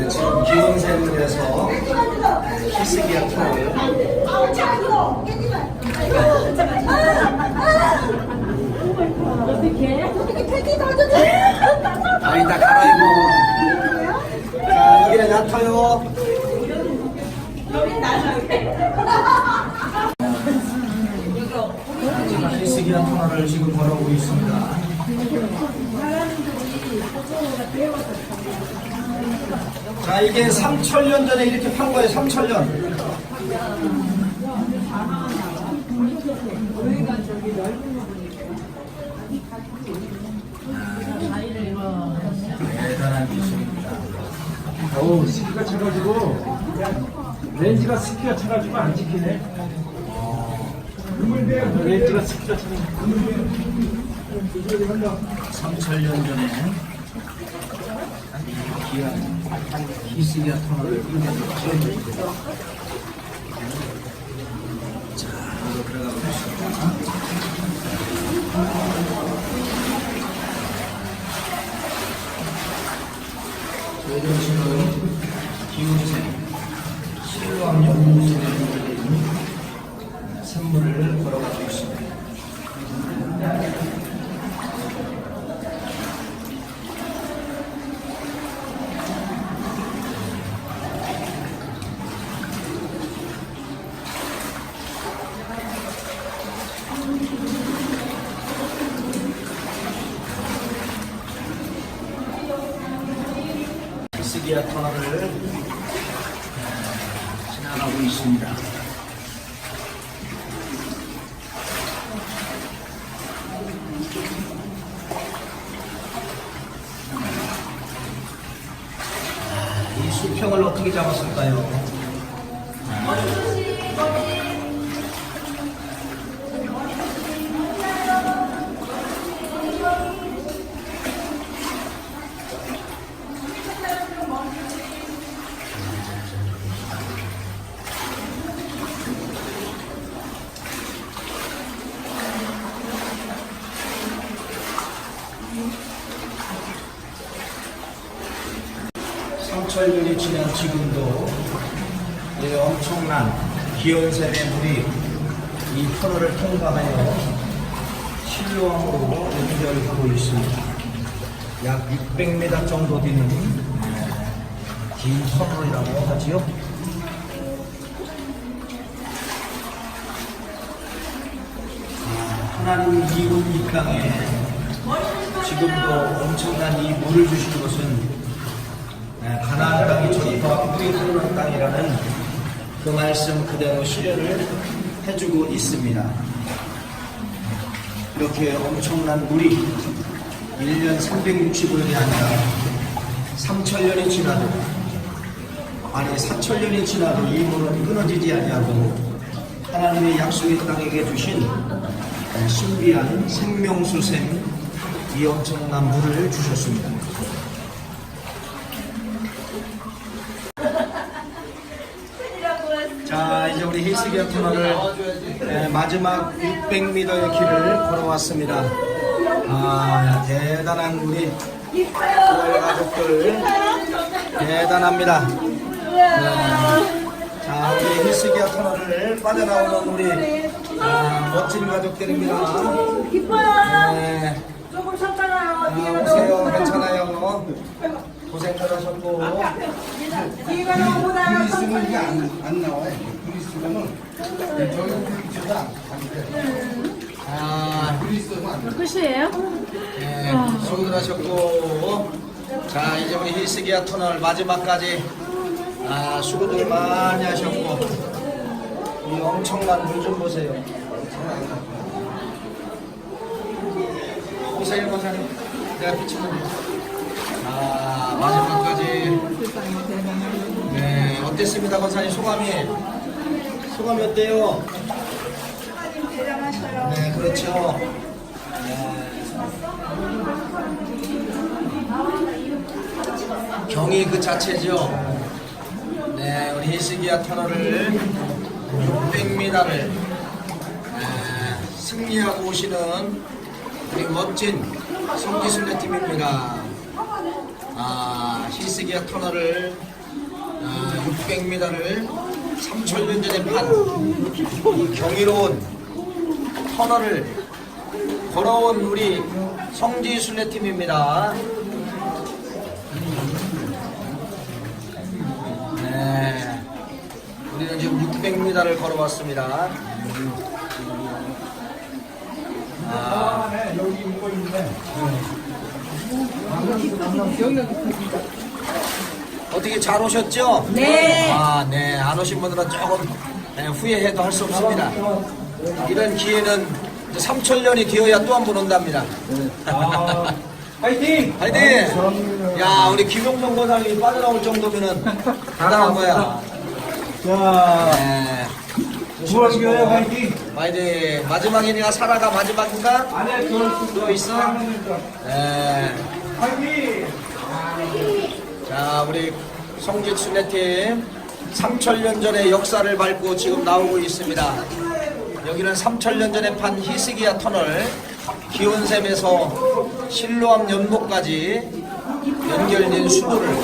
지금 기온샘에서 희석이 얕아요. 이따 갈아입어. 자, 여기는 얕아요. 희석이한 터널을 지금 걸어오고 있습니다. 자, 이게 3,000년 전에 이렇게 판 거예요. 3,000년. 대단한 기술입니다. 스키가 차가지고 렌즈가 스키가 차가지고 안 찍히네. 렌즈가 스키가 차가지고 3,000년 전에 귀한 히스기야 터널을 지어줬습니다. 자, 이거 들어가고 있습니다. 저희는 지금 기운샘, 신루왕 연못에 샘물을 걸어가고 있습니다. 히스기야 터널을 지나가고 있습니다. 이 수도 수평을 어떻게 잡았을까요? 삼천년이 지난 지금도 이 엄청난 기온샘의 물이 이 터널을 통과하여 실로암으로 연결하고 있습니다. 약 600m 정도 되는 긴 터널이라고 하지요. 하나님 이곳 이 땅에 지금도 엄청난 이 물을 주신 것은 가나안 땅이 전부가 물이 흐르는 땅이라는 그 말씀 그대로 실현을 해주고 있습니다. 이렇게 엄청난 물이 1년 365일이 아니라 3천년이 지나도 아니 4천년이 지나도 이 물은 끊어지지 아니하고 하나님의 약속의 땅에게 주신 신비한 생명수샘 이 엄청난 물을 주셨습니다. 자, 이제 우리 힐스기어 터널을 마지막 600m의 길을 걸어왔습니다. 아, 대단한 우리 가족들 대단합니다. 네. 자, 우리 힐스기어 터널을 빠져나오는 우리 멋진 가족들입니다. 기뻐요. 네. 조금 쉬었다가요. 오세요. 괜찮아요. 고생들 하셨고. 뒤가 너무 보다가 있으면 이게 안 나와요. 물 있으면은 저기 물 있어도 안 돼. 아, 물 있으면 안 돼. 끝이에요? 네, 수고들 하셨고. 자, 이제 우리 힐스기어 터널 마지막까지 수고들 많이 하셨고. 이 엄청난 물 좀 보세요. 보세요, 권사님. 내가 비추는 마지막까지. 네, 어땠습니다, 권사님? 소감이 어때요? 네, 그렇죠. 경이 그 자체죠. 네, 우리 힐스기어 터널을 600m를 승리하고 오시는 우리 멋진 성기순례 팀입니다. 힐스기어 터널을 600m를 3천년 전에 판 경이로운 터널을 걸어온 우리 성지순례 팀입니다. 네, 우리는 지금 600m를 걸어왔습니다. 여기 뭐가 있네. 어떻게 잘 오셨죠? 네. 네. 안 오신 분들은 조금 후회해도 할 수 없습니다. 이런 기회는 3천년이 되어야 또 한 번 온답니다. 파이팅! 화이팅! 야, 우리 김용정 권사님이 빠져나올 정도면은 대단한 거야. 자, 네. 중앙교회 파이팅! 화이팅! 마지막이니까 살아가 마지막인가? 안에 또 있어? 네. 파이팅! 자, 우리 성지순례팀 3천년 전의 역사를 밟고 지금 나오고 있습니다. 여기는 3천년 전에 판 히스기야 터널 기온샘에서 실로암 연못까지 연결된 수도를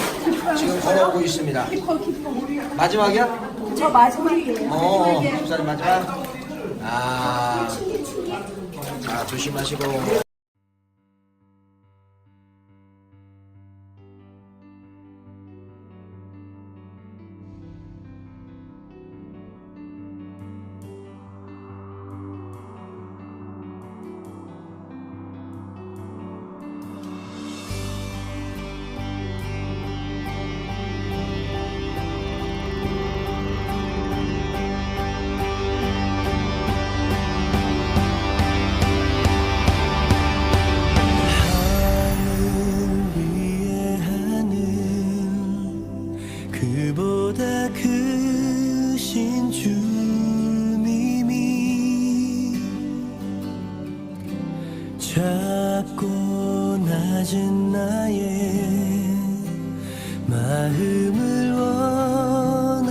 지금 걸어오고 있습니다. 마지막이야? 저 마지막이에요. 집사님 마지막. 자, 조심하시고. 그보다 크신 주님이 작고 낮은 나의 마음을 원하십니다.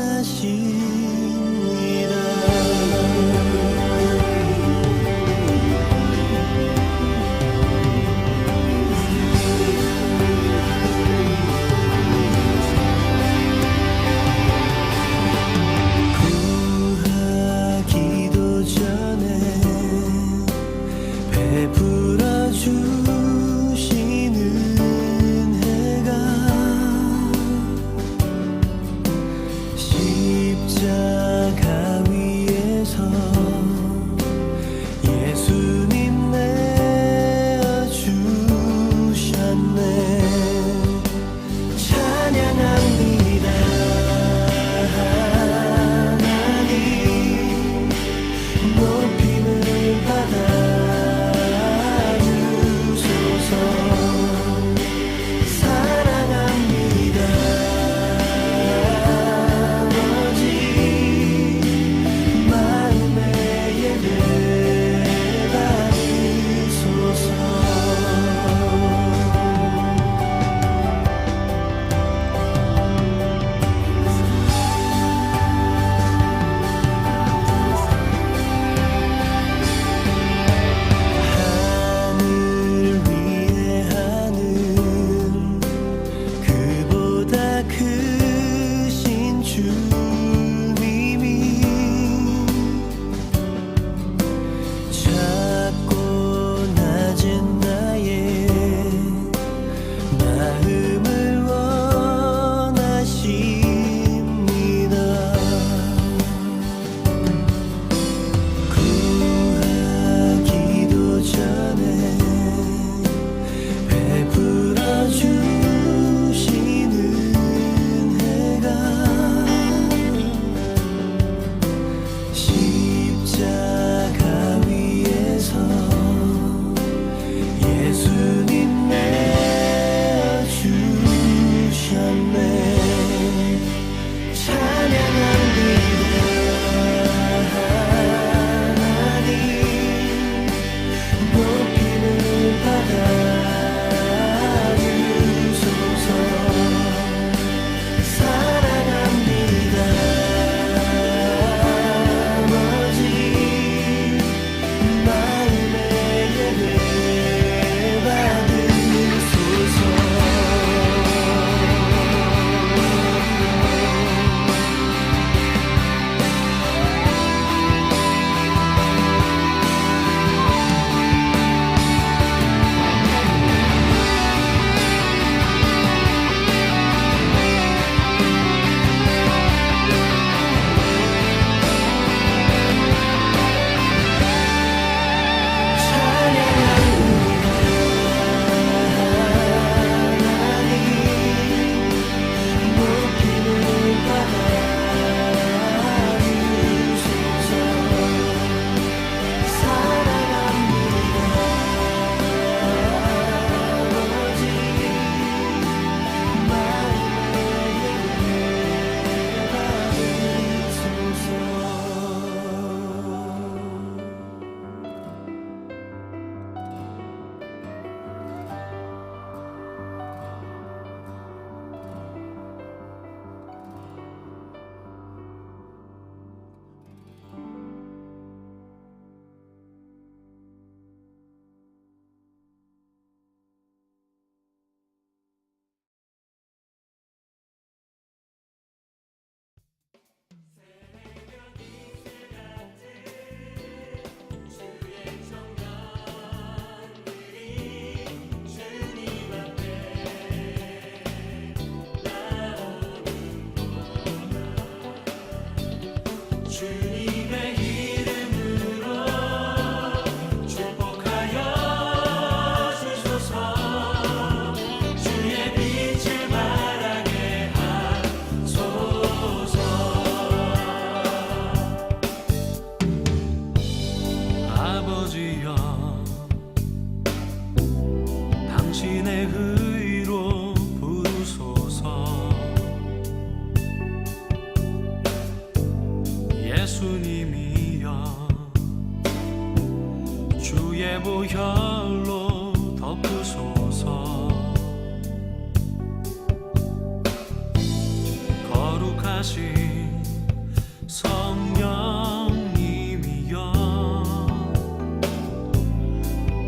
구하기도 전에 베풀어 주신 은혜가 십자가 위에서 예수님 내어주셨네. 찬양합니다. 하나님 높임을 받아주소서. 사랑합니다. 아버지 마음의 예배 받으소서. 하늘 위에 하는 그보다 크신 주님이 작고 낮은 나의 마음을 원하십니다. 구하기도 전에 베풀어 주신 은혜가 십자가 위에서 예수님 내어주셨네. 찬양합니다. 하나님 높임을 받아주소서. 사랑합니다. 아버지 마음의 예배 받으소서. 주님의 이름으로 축복하여 주소서. 주의 빛을 바라게 하소서. 아버지여, 당신의 의로 부르소서. 예수님이여 주의 보혈로 덮으소서 거룩하신 성령님이여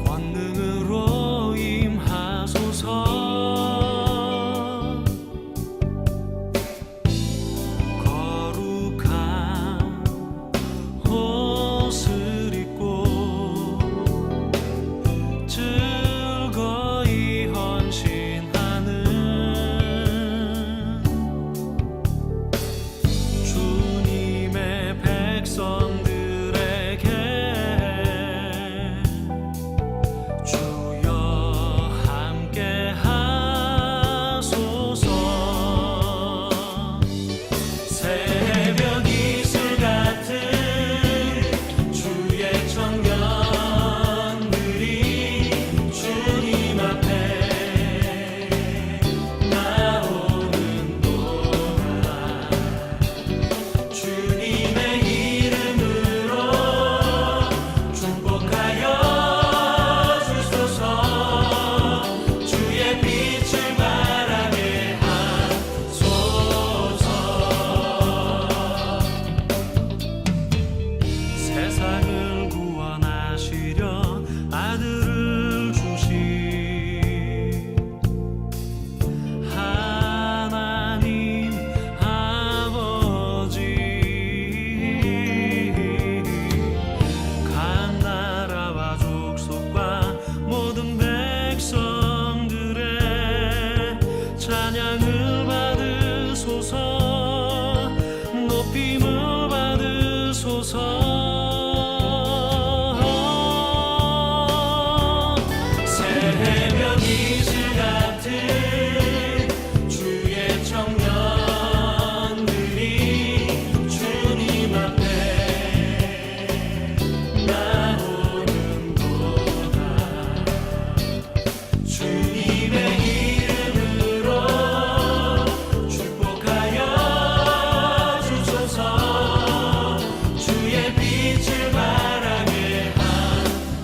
권능으로 임하소서 거룩한 옷을 입고 즐거이 헌신하는 주님의 백성들에게 주여 함께 하소서 새벽 이슬 같은 주의 청년들이 주님 앞에 나오는 동안 주님의 이름으로 축복하여 주소서 주의 빛을 바라게 하소서 세상을 구원하시려 아들을 주신 하나님 아버지 간 나라와 족속과 모든 백성들의 찬양을 받으소서 높임을 받으소서 새벽 이슬 같은 주의 청년들이 주님 앞에 나오는 동안 주님의 이름으로 축복하여 주소서 주의 빛을 바라게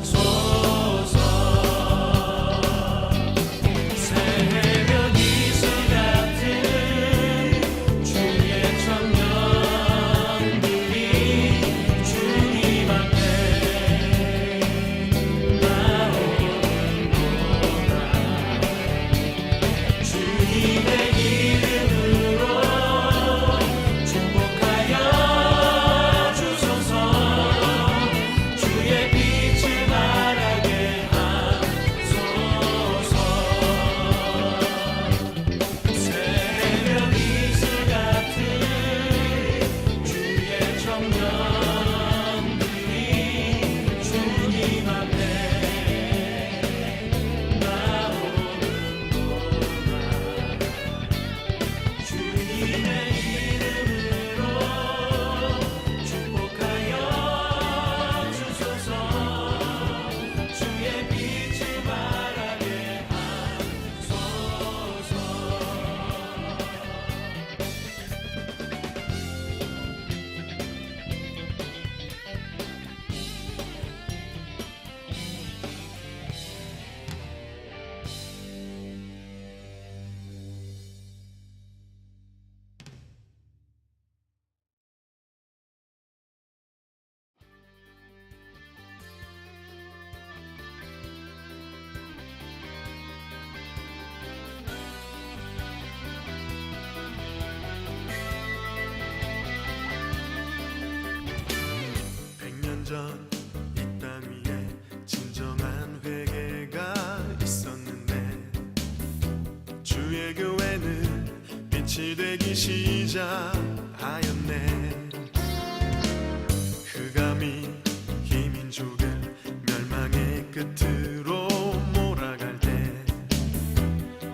하소서 새벽 이슬 같은 주의 청년들이 주님 앞에 나오는 동안 주님의 이름으로 축복하여 주소서 주의 빛을 바라게 하소서 새벽 이슬 같은 주의 청년들이 주님 앞에 나오는 동안 주님의 이름으로 축복하여 주소서 주의 빛을 바라게 하소서 전 이 땅 위에 진정한 회개가 있었는데 주의 교회는 빛이 되기 시작하였네. 흑암이 이 민족을 멸망의 끝으로 몰아갈 때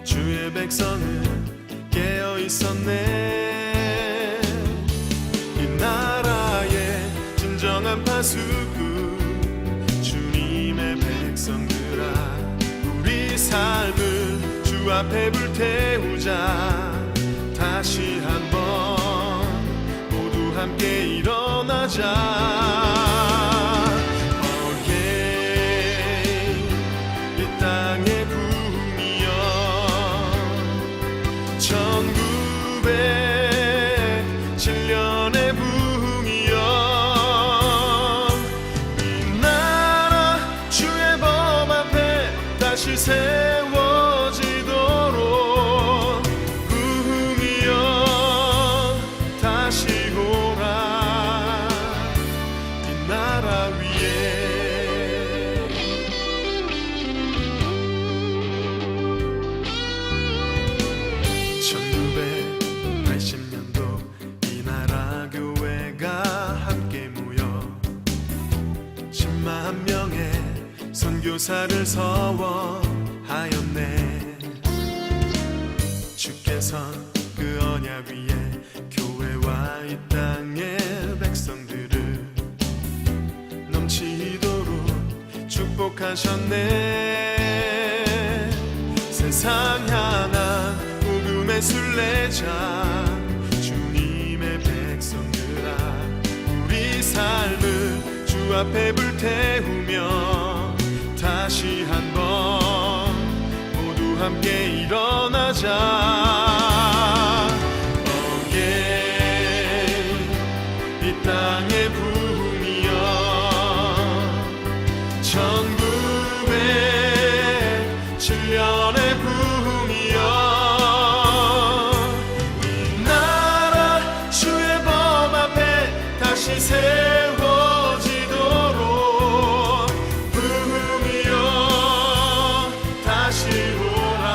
주의 백성은 깨어 있었네. 이 나라의 진정한 파수꾼 주님의 백성들아, 우리 삶을 주 앞에 불태우자. 다시 한번 모두 함께 일어나 일어나자. 이 땅의 붐이여 1907년의 붕이여 이 나라 주의 범 앞에 다시 세워지도록 붕이여 다시 오라 이 나라 위에 1980년도 이 나라 교회가 함께 모여 10만 명의 선교사를 서원하였네. 주께서 그 언약 위에 교회와 이 땅의 백성들을 넘치도록 축복하셨네. 세상 향한 복음의 순례자 주님의 백성들아 우리 삶을 주 앞에 불태우며 다시 한번 모두 함께 일어나자. 이 땅의 붐이여 1907년의 붕이여 이 나라 주의 범 앞에 다시 세워지도록 붕이여 다시 오라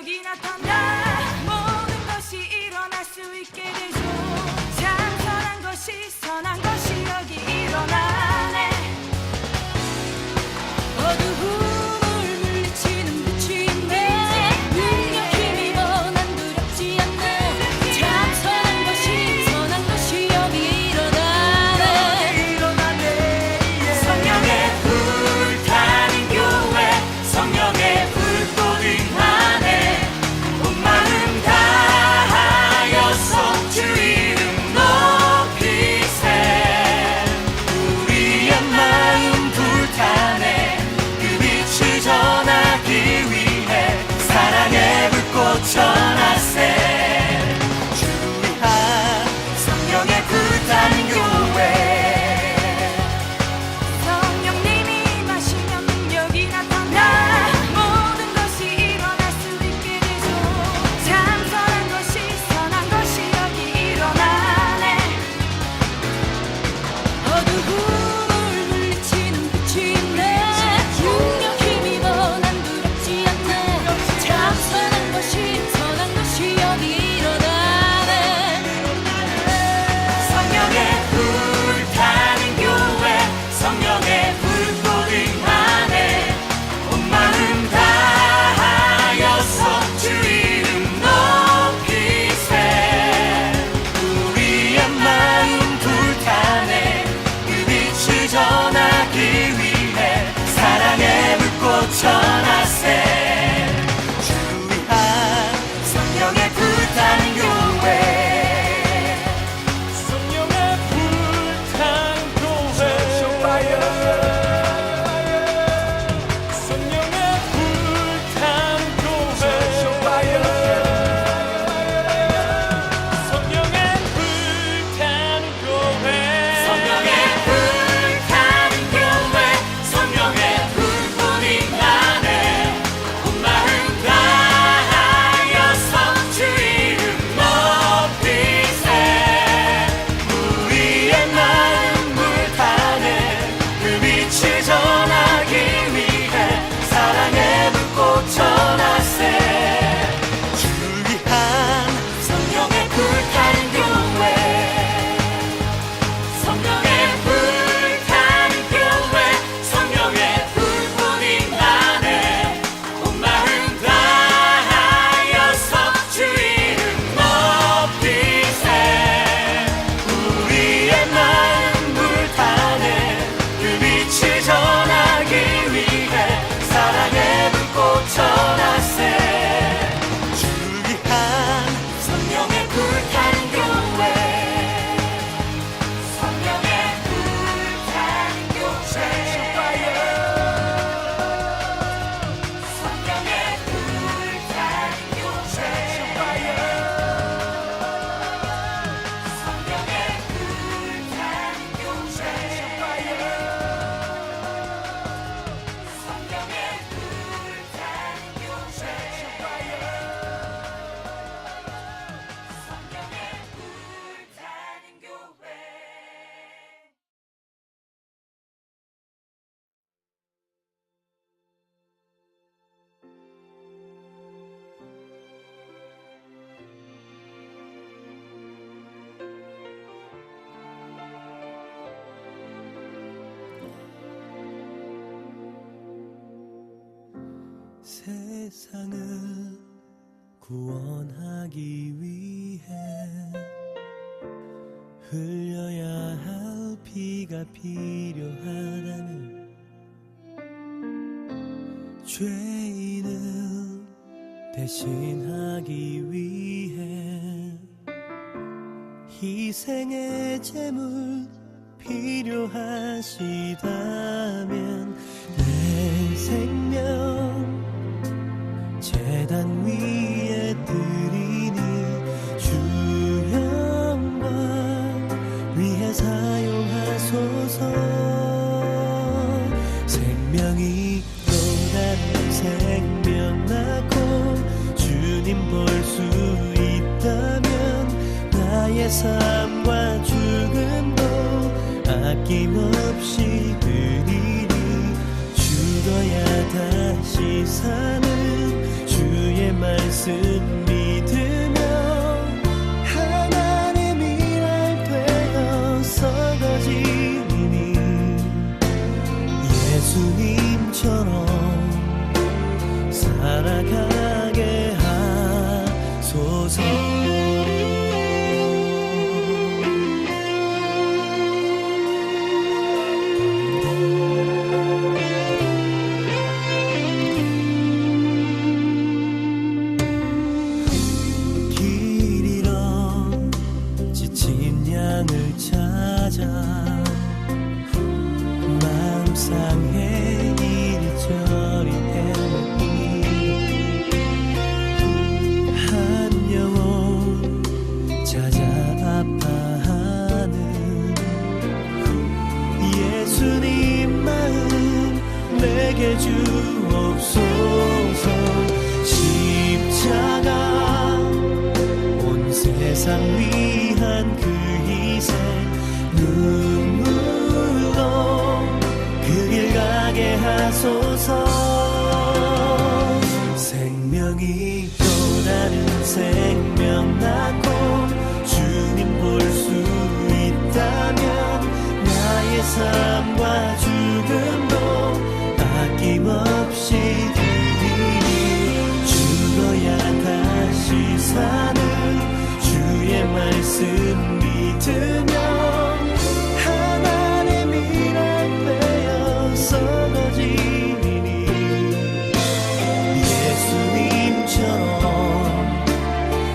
능력이 나타나 모든 것이 일어날 수 있게 되죠. 참 선한 것이 여기 일어나네. 어두움을 물리치는 빛이 있네. 능력 힘입어 난 두렵지 않네. 참 선한 것이 여기 일어나네. 성령의 불타는 교회 성령의 불꽃 안에 온 마음 다하여서 주 이름 높이세. 우리의 마음 불타네 그 빛을 전하기 위해 사랑의 불꽃 전하세. 주의하 성령의 불타는 교회. 성령님이 마시면 능력이 나타나 모든 것이 일어날 수 있게 되죠. 참 선한 것이 여기 일어나네. 어두움을 물리치는 빛이 있네. 능력 힘입어 난 두렵지 않네. 참 선한 것이 여기 일어나네. 성령의 불타는 교회 성령의 불꽃 안에 온 마음 다하여서 주 이름 높이세. 우리의 마음 불타네 그 빛을 전하기 위해 사랑의 불꽃 전하세. 주의하 성령의 불타는 교회. 성령의 불타는 교회. 성령의 불타는 교회. 성령의 불타는 교회. 성령의 불타는 교회. 성령의 불꽃이 나네. 온 마음 다하여서 주 이름 높이세. 우리의 마음 불타네 그 빛을 전하기 위해 사랑의 불꽃 전하세. 주의한 성령의 불타는 교회. 성령의 불타는 교회. 성령의 불꽃이 나네. 온 마음 다하여서 주 이름 높이세. 우리의 마음 불타네 그 빛을 전하기 위해 사랑의 불꽃 전하세. 주의한 성령의 불타는 교회. 성령의 불타는 교회. 성령의 불타는 교회. 성령의 불타는 세상을 구원하기 위해 흘려야 할 피가 필요하다면 죄인을 대신하기 위해 희생의 제물 필요하시다면 내 생명 제단 위에 드리니 주 영광 위해 사용하소서. 생명이 또 다른 생명 낳고 주님 볼 수 있다면 나의 삶과 죽음도 아낌없이 드리니 죽어야 다시 사는 주의 말씀 생명이 또 다른 생명 낳고 주님 볼 수 있다면 나의 삶과 죽음도 아낌없이 드리리 죽어야 다시 사는 주의 말씀 믿으며 하나님 일할 되어서 거지니 예수님처럼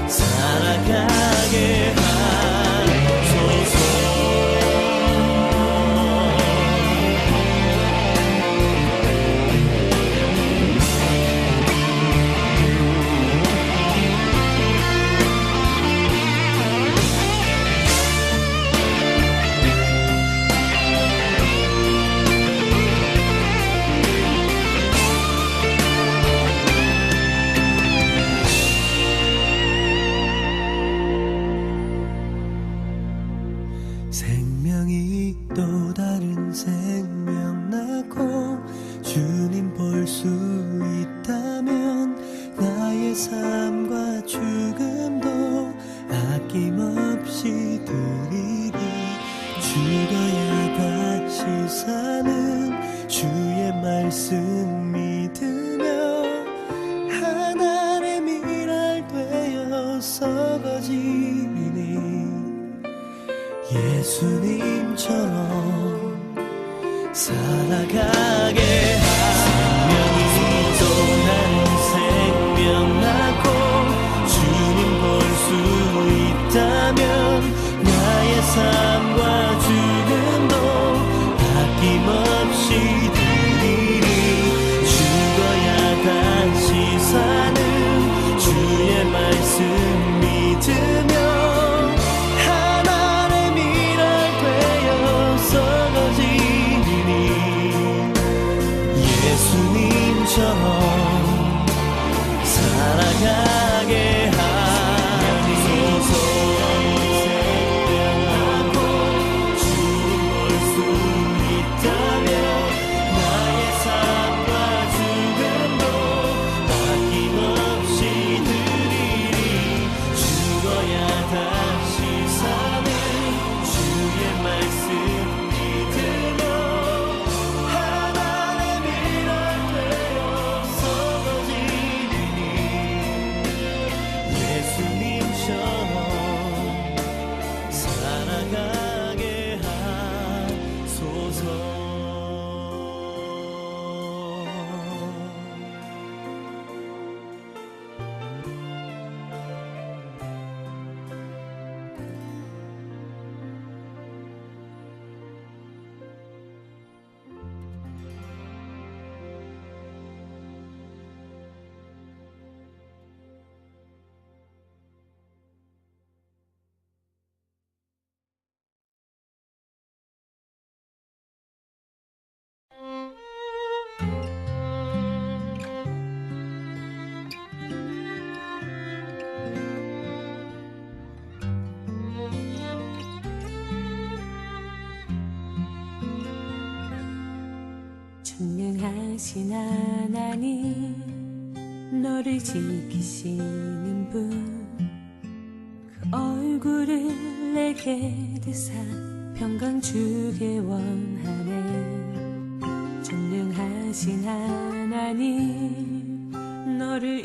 살아가게 하소서. 생명이 또 다른 생명 낳고 주님 볼 수 있다면 나의 삶과 죽음도 아낌없이 드리리 죽어야 다시 사는 주의 말씀 믿으며 하나님 일할 되어서 거지니 예수님처럼 살아가게 생명이 또 다른 생명 낳고 주님 볼 수 있다면 나의 삶과 죽음도 아낌없이 드리리 죽어야 다시 사는 주의 말씀 믿으며 예수님처럼 살아가게 하소서. 생명하고 주님 볼 수 있다면 나의 삶과 죽음도 아낌없이 드리리 죽어야 다시 사는 주의 말씀 믿으며 예수님처럼 살아가게 하소서. 전능하신 하나님 너를 지키시는 분 그 얼굴을 내게 드사 평강 주게 원하네. 전능하신 하나님 너를